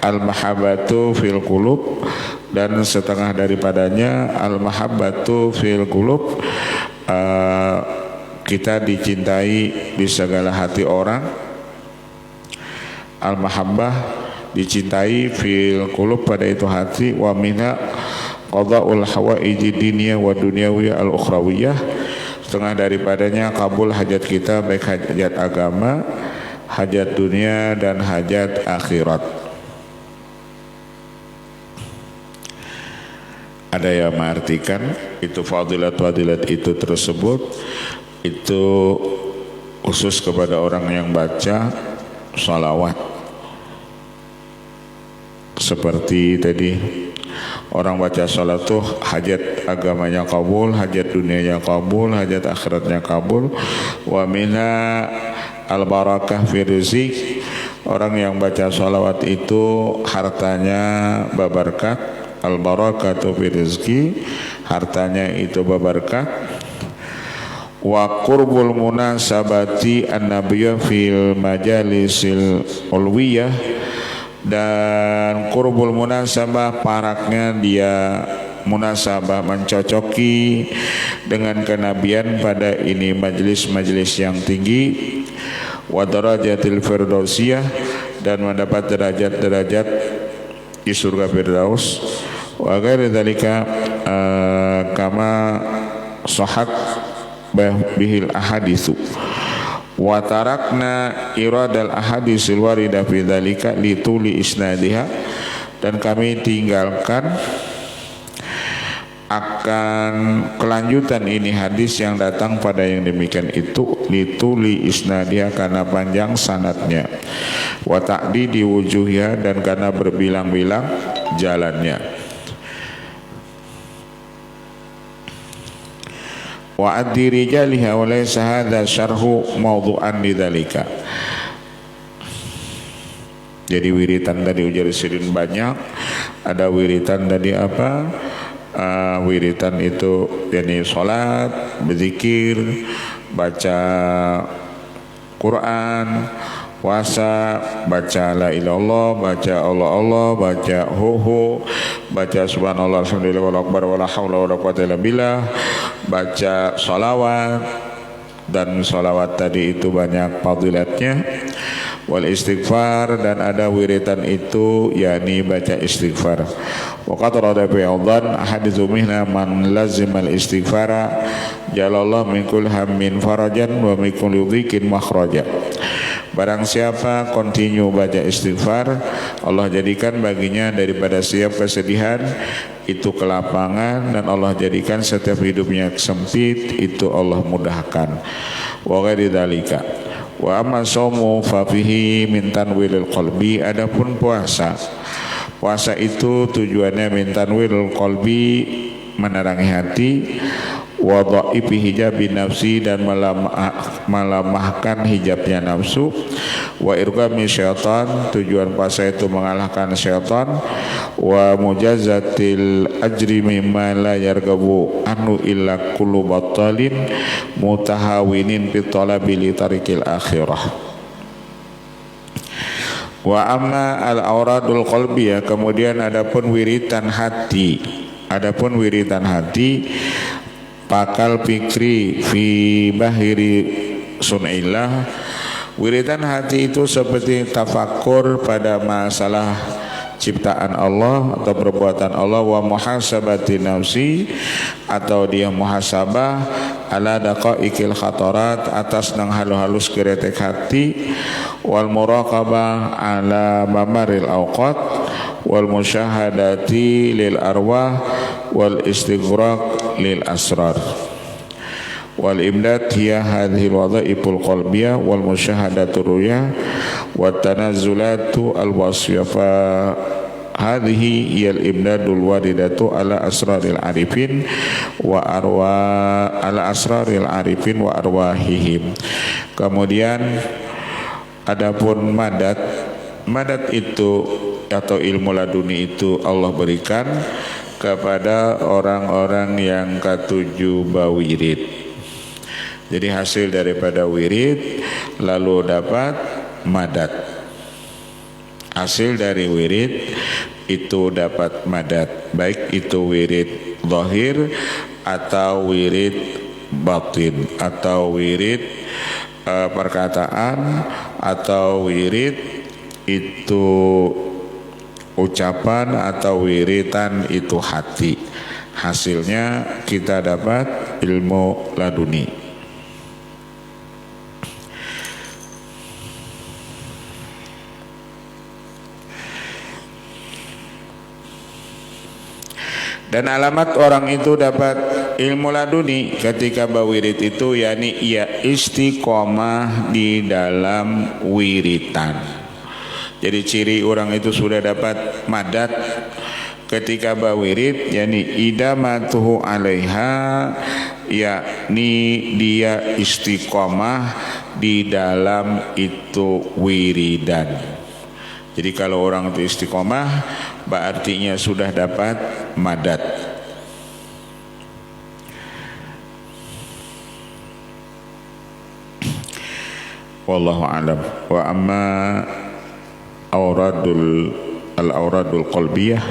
al-mahabbatu fil qulub, dan setengah daripadanya al-mahabbatu fil qulub, kita dicintai di segala hati orang. Al-mahabbah dicintai fil qulub, pada itu hati. Wa minha qada'ul hawaiji diniyah wa dunyawiyah al-ukhrawiyah, setengah daripadanya kabul hajat kita, baik hajat agama, hajat dunia, dan hajat akhirat. Ada yang mengartikan itu fadilat-fadilat itu tersebut itu khusus kepada orang yang baca salawat. Seperti tadi orang baca salat tuh hajat agamanya kabul, hajat dunianya kabul, hajat akhiratnya kabul. Wa minha al-barakah fi rizq, orang yang baca salawat itu hartanya berberkat. Al-barakatu fi rizqi, hartanya itu berberkat. Wa qurbul munasabati an-nabiyyah fil majalisil ulwiyah, dan qurbul munasabah, paraknya dia munasabah mencocoki dengan kenabian pada ini majlis-majlis yang tinggi. Wa darajatil firdausiyah, dan mendapat derajat-derajat di surga firdaus. Wa ghairi dzalika kama sahhat bihil ahaditsu. Wa tarakna iradal ahadisil warida fi dzalika lituli isnadiha, dan kami tinggalkan akan kelanjutan ini hadis yang datang pada yang demikian itu lituli isnadiha, karena panjang sanadnya, wa ta'didi wujuhnya, dan karena berbilang-bilang jalannya. Wa addi rijaliha wa laysa hadza syarhu mawdu'an lidzalika. Jadi wiritan tadi ujar sirin banyak, ada wiritan tadi apa? wiritan itu yakni sholat, berzikir, baca Quran, puasa, baca la ilallah, baca Allah, baca hu, baca subhanallah alhamdulillah wal akbar wala haula wala quwwata illa billah, baca sholawat, dan sholawat tadi itu banyak fadilatnya, wal istighfar, dan ada wiritan itu yakni baca istighfar. Wa qad rada bi awdan haditsu mihna man lazimal istighfara jalallahu min kulli hammin farajan wa min kulli dhikin makhraja. Barang siapa continue baca istighfar, Allah jadikan baginya daripada setiap kesedihan itu kelapangan, dan Allah jadikan setiap hidupnya sempit itu Allah mudahkan. Wa ghairi dzalika. Wa amma shaumu fa fihi min tanwilil qalbi. Adapun puasa itu tujuannya min tanwilil qalbi, menerangi hati, wa dha'ifi hijabi nafsi, dan melemahkan hijabnya nafsu, wa irgami syaitan, tujuan puasa itu mengalahkan syaitan, wa mujazatil ajri mimma la yargabu anhu illa kullu battalin mutahawinin fi talabi li tariqil akhirah. Wa amma al-auradul qalbiyah, kemudian adapun wiritan hati, pakal fikri fi bahiri sunillah. Wiritan hati itu seperti tafakur pada masalah ciptaan Allah atau perbuatan Allah, wa muhasabati nafsi, atau dia muhasabah ala daqaiqil khatarat, atas nang halus-halus keretek hati, wal muraqabah ala mamaril awqat, wal musyahadati lil arwah, wal istighraq lil asrar. Wal imdad hiya hadhil wadhaiful qalbiyah wal musyahadatu ruya wat tanazzulatu al wasfiya. Hadhihi hiyal imdadul waridatu ala asraril arifin wa arwahihim. Kemudian adapun madat itu atau ilmu laduni itu Allah berikan kepada orang-orang yang ketujuh bawirid. Jadi hasil daripada wirid lalu dapat madat. Hasil dari wirid itu dapat madat, baik itu wirid zahir atau wirid batin, atau wirid perkataan, atau wirid itu ucapan, atau wiritan itu hati. Hasilnya kita dapat ilmu laduni. Dan alamat orang itu dapat ilmu laduni ketika bawirid itu, yakni ia istiqomah di dalam wiritan. Jadi ciri orang itu sudah dapat madat ketika bawirid, yakni idamatuhu alaiha, yakni dia istiqomah di dalam itu wiridan. Jadi kalau orang itu istiqomah, berartinya sudah dapat madat. Wallahu a'lam. Wa amma al-auradul qalbiyah,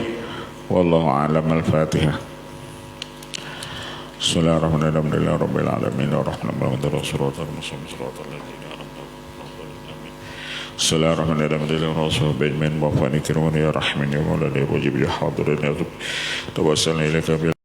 wallahu a'lam. Al-Fatihah. Bismillahirrahmanirrahim. Alhamdulillahi rabbil alamin arrahmanir rahim. Bismillahirrahmanirrahim. Rasul bin Muhammad kirmani ya rahmin ya maulana wajib ya hadirin ya tawassalna ilaika